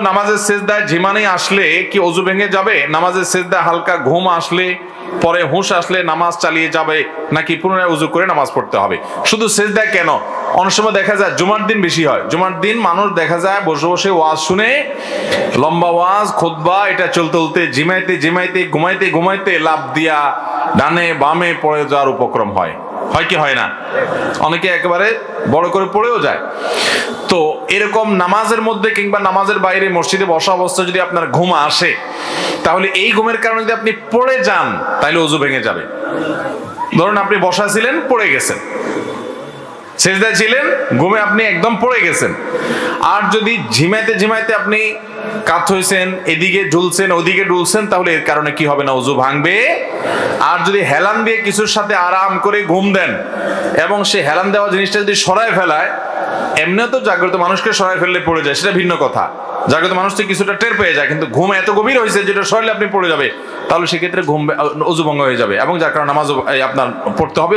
নামাজের সেজদায় ঝিমানি আসলে কি ওযু ভেঙে যাবে? নামাজের সেজদায় হালকা ঘুম আসলে, পরে হুঁশ আসলে নামাজ চালিয়ে যাবে, নাকি পুনরায় ওযু করে নামাজ পড়তে হবে? শুধু সেজদায় কেন, অনেক সময় দেখা যায় জুমার দিন বেশি হয়। জুমার দিন মানুষ দেখা যায় বসে বসে ওয়াজ শুনে, লম্বা ওয়াজ খুতবা এটা চলতে চলতে ঝিমাইতে ঝিমাইতে ঘুমাইতে ঘুমাইতে লাফ দিয়া ডানে বামে পড়ে যাওয়ার উপক্রম হয় কি হয় না? অনেকে একেবারে বড় করে পড়েও যায়। তো এরকম নামাজের মধ্যে কিংবা নামাজের বাইরে মসজিদে বসা অবস্থায় যদি আপনার ঘুম আসে, তাহলে এই ঘুমের কারণে যদি আপনি পড়ে যান তাহলে ওযু ভেঙে যাবে। ধরুন আপনি বসা ছিলেন, পড়ে গেছেন, সেজদায় ছিলেন, ঘুমে আপনি একদম পড়ে গেছেন। আর যদি ঝিমাইতে ঝিমাইতে আপনি কাত হয়েছেন, এদিকে ঢুলছেন ওদিকে ঢুলছেন, তাহলে এর কারণে কি হবে না? ওযু ভাঙবে। আর যদি হেলান দিয়ে কিছুর সাথে আরাম করে ঘুম দেন এবং সে হেলান দেওয়া জিনিসটা যদি সরায় ফেলায়, এমনিও তো জাগ্রত মানুষকে সরায় ফেললে পড়ে যায়, সেটা ভিন্ন কথা। জাগ্রত মানুষ তো কিছুটা টের পেয়ে যায়, কিন্তু ঘুম এত গভীর হয়েছে যেটা সরালে আপনি পড়ে যাবে, তাহলে সেক্ষেত্রে ওযু ভঙ্গ হয়ে যাবে এবং যার কারণে নামাজ আপনার পড়তে হবে।